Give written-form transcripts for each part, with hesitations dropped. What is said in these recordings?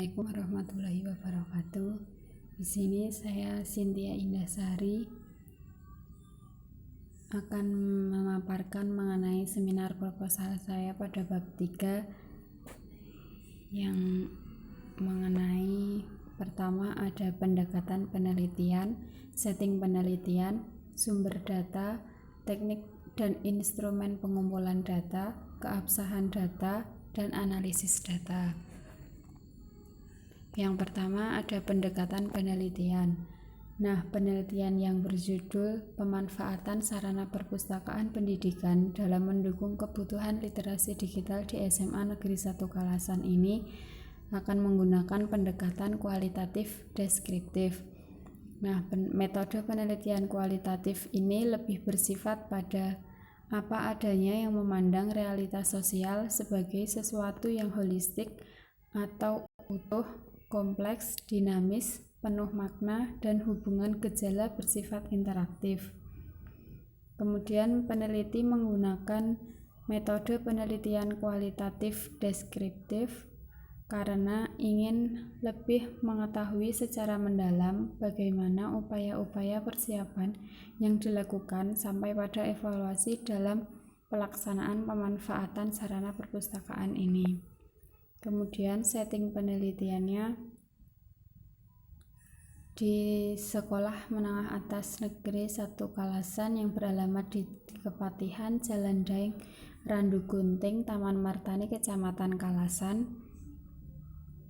Assalamualaikum warahmatullahi wabarakatuh. Di sini saya Cynthia Indasari akan memaparkan mengenai seminar proposal saya pada bab 3 yang mengenai pertama ada pendekatan penelitian, setting penelitian, sumber data, teknik dan instrumen pengumpulan data, keabsahan data, dan analisis data. Yang pertama ada pendekatan penelitian. Nah, penelitian yang berjudul pemanfaatan sarana perpustakaan pendidikan dalam mendukung kebutuhan literasi digital di SMA Negeri 1 Kalasan ini akan menggunakan pendekatan kualitatif deskriptif. Nah, metode penelitian kualitatif ini lebih bersifat pada apa adanya yang memandang realitas sosial sebagai sesuatu yang holistik atau utuh, kompleks, dinamis, penuh makna, dan hubungan gejala bersifat interaktif. Kemudian peneliti menggunakan metode penelitian kualitatif deskriptif karena ingin lebih mengetahui secara mendalam bagaimana upaya-upaya persiapan yang dilakukan sampai pada evaluasi dalam pelaksanaan pemanfaatan sarana perpustakaan ini. Kemudian setting penelitiannya di Sekolah Menengah Atas Negeri 1 Kalasan yang beralamat di Kepatihan, Jalan Daeng, Randu Gunting, Taman Martani, Kecamatan Kalasan,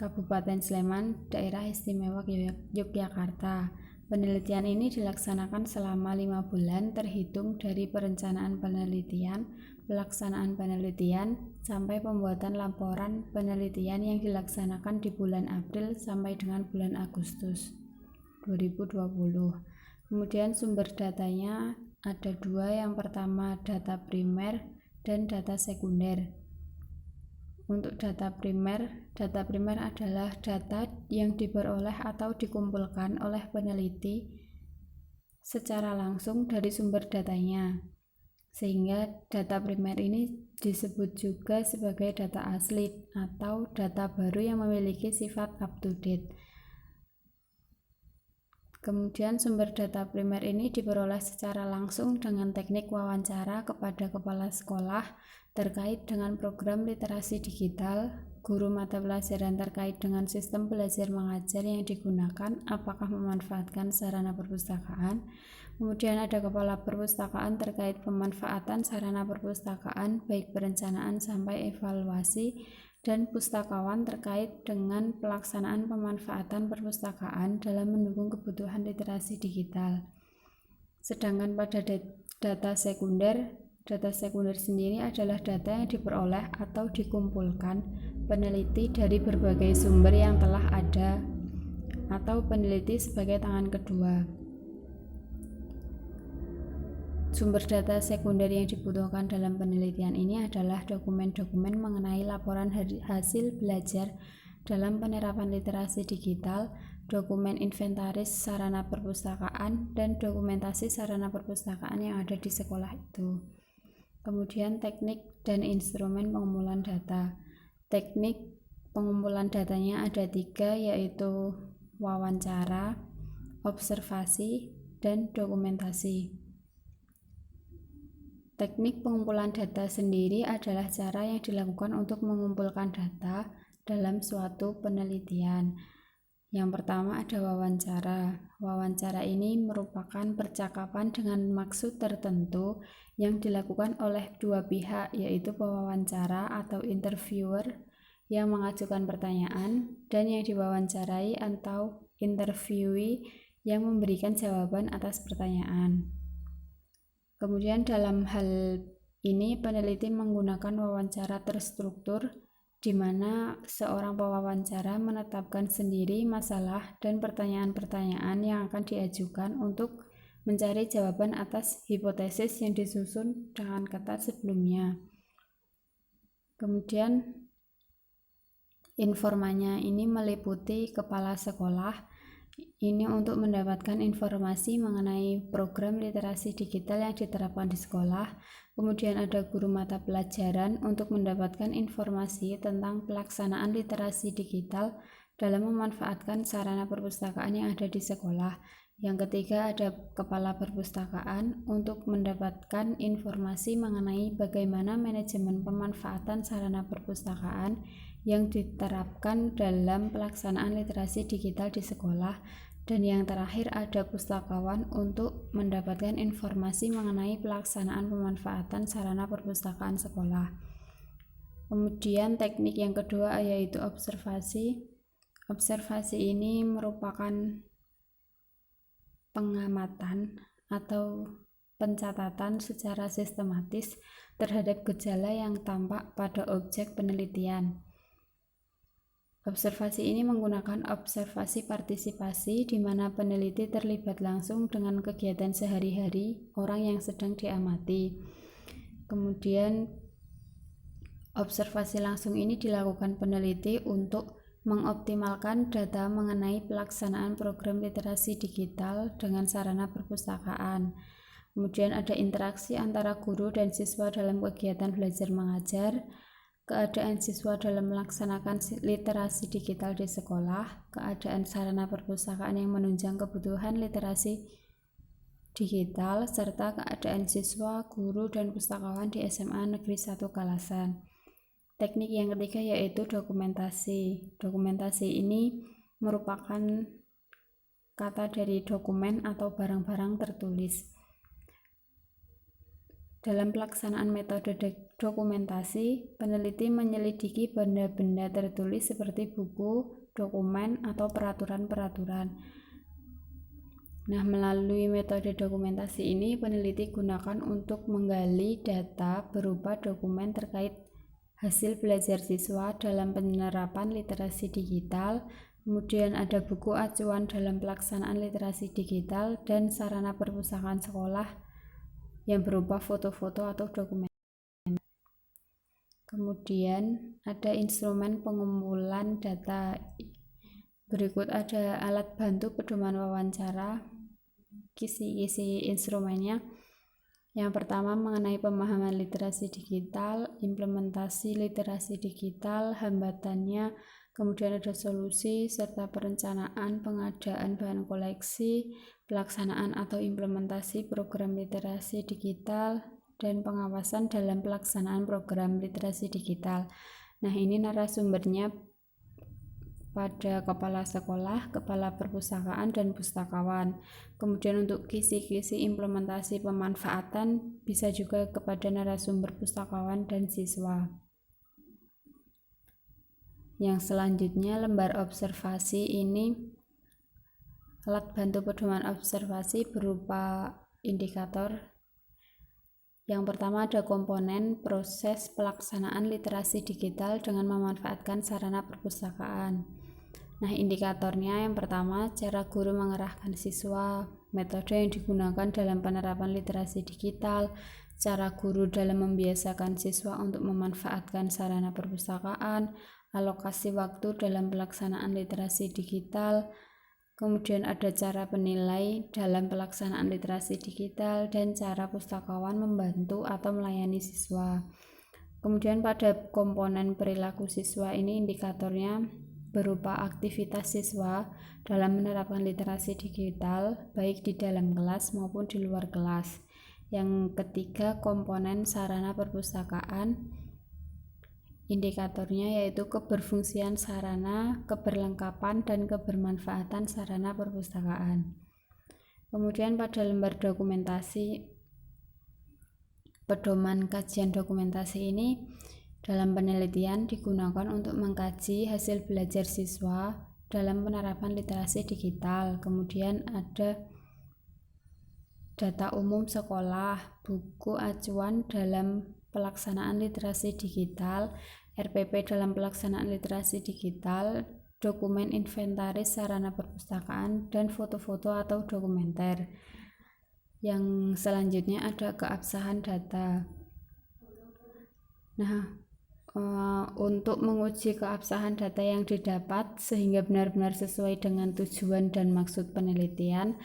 Kabupaten Sleman, Daerah Istimewa Yogyakarta. Penelitian ini dilaksanakan selama 5 bulan terhitung dari perencanaan penelitian, pelaksanaan penelitian, sampai pembuatan laporan penelitian yang dilaksanakan di bulan April sampai dengan bulan Agustus 2020. Kemudian sumber datanya ada 2, yang pertama data primer dan data sekunder. Untuk data primer adalah data yang diperoleh atau dikumpulkan oleh peneliti secara langsung dari sumber datanya, sehingga data primer ini disebut juga sebagai data asli atau data baru yang memiliki sifat up to date. Kemudian sumber data primer ini diperoleh secara langsung dengan teknik wawancara kepada kepala sekolah terkait dengan program literasi digital, guru mata pelajaran terkait dengan sistem belajar mengajar yang digunakan, apakah memanfaatkan sarana perpustakaan. Kemudian ada kepala perpustakaan terkait pemanfaatan sarana perpustakaan baik perencanaan sampai evaluasi, dan pustakawan terkait dengan pelaksanaan pemanfaatan perpustakaan dalam mendukung kebutuhan literasi digital. Sedangkan pada data sekunder sendiri adalah data yang diperoleh atau dikumpulkan peneliti dari berbagai sumber yang telah ada atau peneliti sebagai tangan kedua. Sumber data sekunder yang dibutuhkan dalam penelitian ini adalah dokumen-dokumen mengenai laporan hasil belajar dalam penerapan literasi digital, dokumen inventaris sarana perpustakaan, dan dokumentasi sarana perpustakaan yang ada di sekolah itu. Kemudian teknik dan instrumen pengumpulan data. Teknik pengumpulan datanya ada 3, yaitu wawancara, observasi, dan dokumentasi. Teknik pengumpulan data sendiri adalah cara yang dilakukan untuk mengumpulkan data dalam suatu penelitian. Yang pertama ada wawancara. Wawancara ini merupakan percakapan dengan maksud tertentu yang dilakukan oleh 2 pihak, yaitu pewawancara atau interviewer yang mengajukan pertanyaan dan yang diwawancarai atau interviewee yang memberikan jawaban atas pertanyaan. Kemudian dalam hal ini peneliti menggunakan wawancara terstruktur di mana seorang pewawancara menetapkan sendiri masalah dan pertanyaan-pertanyaan yang akan diajukan untuk mencari jawaban atas hipotesis yang disusun dengan ketat sebelumnya. Kemudian informannya ini meliputi kepala sekolah ini untuk mendapatkan informasi mengenai program literasi digital yang diterapkan di sekolah. Kemudian ada guru mata pelajaran untuk mendapatkan informasi tentang pelaksanaan literasi digital dalam memanfaatkan sarana perpustakaan yang ada di sekolah. Yang ketiga, ada kepala perpustakaan untuk mendapatkan informasi mengenai bagaimana manajemen pemanfaatan sarana perpustakaan yang diterapkan dalam pelaksanaan literasi digital di sekolah. Dan yang terakhir, ada pustakawan untuk mendapatkan informasi mengenai pelaksanaan pemanfaatan sarana perpustakaan sekolah. Kemudian teknik yang kedua yaitu observasi. Observasi ini merupakan pengamatan atau pencatatan secara sistematis terhadap gejala yang tampak pada objek penelitian. Observasi ini menggunakan observasi partisipasi di mana peneliti terlibat langsung dengan kegiatan sehari-hari orang yang sedang diamati. Kemudian observasi langsung ini dilakukan peneliti untuk mengoptimalkan data mengenai pelaksanaan program literasi digital dengan sarana perpustakaan. Kemudian ada interaksi antara guru dan siswa dalam kegiatan belajar mengajar, keadaan siswa dalam melaksanakan literasi digital di sekolah, keadaan sarana perpustakaan yang menunjang kebutuhan literasi digital, serta keadaan siswa, guru, dan pustakawan di SMA Negeri 1 Kalasan. Teknik yang ketiga yaitu dokumentasi. Dokumentasi ini merupakan kata dari dokumen atau barang-barang tertulis. Dalam pelaksanaan metode dokumentasi, peneliti menyelidiki benda-benda tertulis seperti buku, dokumen, atau peraturan-peraturan. Nah, melalui metode dokumentasi ini, peneliti gunakan untuk menggali data berupa dokumen terkait hasil belajar siswa dalam penerapan literasi digital, kemudian ada buku acuan dalam pelaksanaan literasi digital, dan sarana perpustakaan sekolah yang berupa foto-foto atau dokumen. Kemudian ada instrumen pengumpulan data. Berikut ada alat bantu pedoman wawancara, kisi-kisi instrumennya. Yang pertama mengenai pemahaman literasi digital, implementasi literasi digital, hambatannya, kemudian ada solusi, serta perencanaan pengadaan bahan koleksi, pelaksanaan atau implementasi program literasi digital, dan pengawasan dalam pelaksanaan program literasi digital. Nah, ini narasumbernya pada kepala sekolah, kepala perpustakaan, dan pustakawan. Kemudian untuk kisi-kisi implementasi pemanfaatan bisa juga kepada narasumber pustakawan dan siswa. Yang selanjutnya lembar observasi ini alat bantu pedoman observasi berupa indikator. Yang pertama ada komponen proses pelaksanaan literasi digital dengan memanfaatkan sarana perpustakaan. Nah, indikatornya yang pertama cara guru mengerahkan siswa, metode yang digunakan dalam penerapan literasi digital, cara guru dalam membiasakan siswa untuk memanfaatkan sarana perpustakaan, alokasi waktu dalam pelaksanaan literasi digital, kemudian ada cara penilai dalam pelaksanaan literasi digital, dan cara pustakawan membantu atau melayani siswa. Kemudian pada komponen perilaku siswa ini indikatornya berupa aktivitas siswa dalam menerapkan literasi digital baik di dalam kelas maupun di luar kelas. Yang ketiga komponen sarana perpustakaan, indikatornya yaitu keberfungsian sarana, keberlengkapan, dan kebermanfaatan sarana perpustakaan. Kemudian pada lembar dokumentasi pedoman kajian dokumentasi ini dalam penelitian digunakan untuk mengkaji hasil belajar siswa dalam penerapan literasi digital. Kemudian ada data umum sekolah, buku acuan dalam pelaksanaan literasi digital, RPP dalam pelaksanaan literasi digital, dokumen inventaris sarana perpustakaan, dan foto-foto atau dokumenter. Yang selanjutnya ada keabsahan data. Nah, untuk menguji keabsahan data yang didapat sehingga benar-benar sesuai dengan tujuan dan maksud penelitian,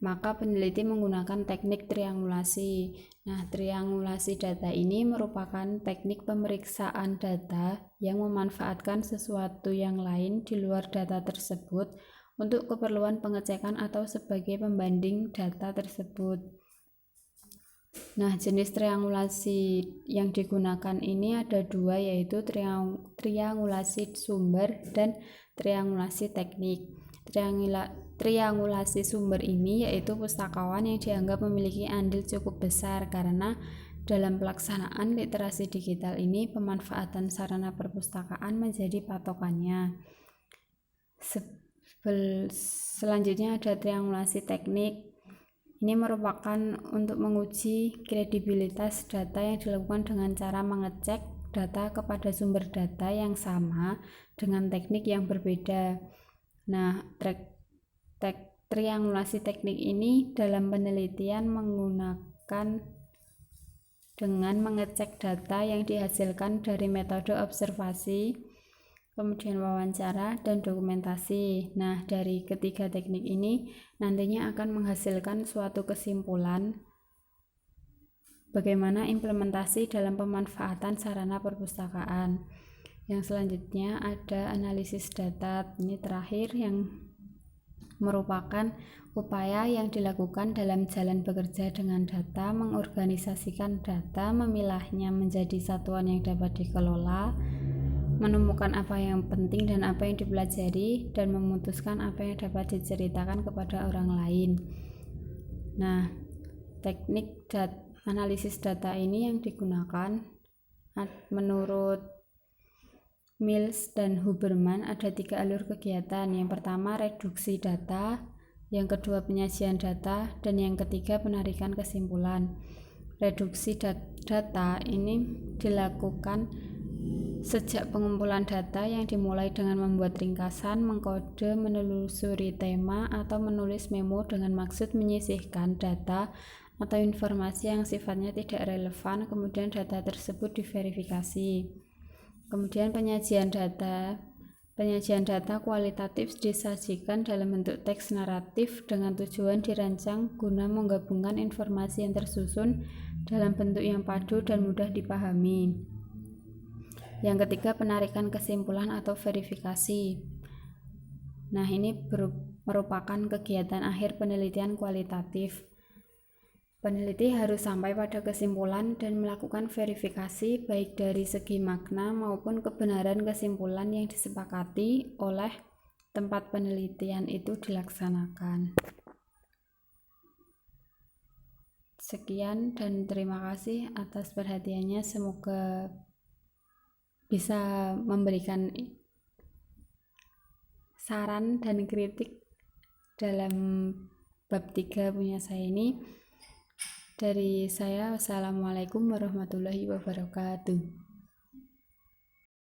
maka peneliti menggunakan teknik triangulasi. Nah, triangulasi data ini merupakan teknik pemeriksaan data yang memanfaatkan sesuatu yang lain di luar data tersebut untuk keperluan pengecekan atau sebagai pembanding data tersebut. Nah, jenis triangulasi yang digunakan ini ada dua, yaitu triangulasi sumber dan triangulasi teknik. Triangulasi sumber ini yaitu pustakawan yang dianggap memiliki andil cukup besar karena dalam pelaksanaan literasi digital ini pemanfaatan sarana perpustakaan menjadi patokannya. Selanjutnya ada triangulasi teknik. Ini merupakan untuk menguji kredibilitas data yang dilakukan dengan cara mengecek data kepada sumber data yang sama dengan teknik yang berbeda. Nah, triangulasi teknik ini dalam penelitian menggunakan dengan mengecek data yang dihasilkan dari metode observasi, kemudian wawancara, dan dokumentasi. Nah, dari ketiga teknik ini nantinya akan menghasilkan suatu kesimpulan bagaimana implementasi dalam pemanfaatan sarana perpustakaan. Yang selanjutnya ada analisis data. Ini terakhir, yang merupakan upaya yang dilakukan dalam jalan bekerja dengan data, mengorganisasikan data, memilahnya menjadi satuan yang dapat dikelola, menemukan apa yang penting dan apa yang dipelajari, dan memutuskan apa yang dapat diceritakan kepada orang lain. Nah, teknik analisis data ini yang digunakan menurut Mills dan Huberman ada 3 alur kegiatan. Yang pertama reduksi data, yang kedua penyajian data, dan yang ketiga penarikan kesimpulan. Reduksi data ini dilakukan sejak pengumpulan data yang dimulai dengan membuat ringkasan, mengkode, menelusuri tema, atau menulis memo dengan maksud menyisihkan data atau informasi yang sifatnya tidak relevan, kemudian data tersebut diverifikasi. Kemudian penyajian data. Penyajian data kualitatif disajikan dalam bentuk teks naratif dengan tujuan dirancang guna menggabungkan informasi yang tersusun dalam bentuk yang padu dan mudah dipahami. Yang ketiga, penarikan kesimpulan atau verifikasi. Nah, ini merupakan kegiatan akhir penelitian kualitatif. Peneliti harus sampai pada kesimpulan dan melakukan verifikasi baik dari segi makna maupun kebenaran kesimpulan yang disepakati oleh tempat penelitian itu dilaksanakan. Sekian dan terima kasih atas perhatiannya. Semoga bisa memberikan saran dan kritik dalam bab 3 punya saya ini. Dari saya, wassalamualaikum warahmatullahi wabarakatuh.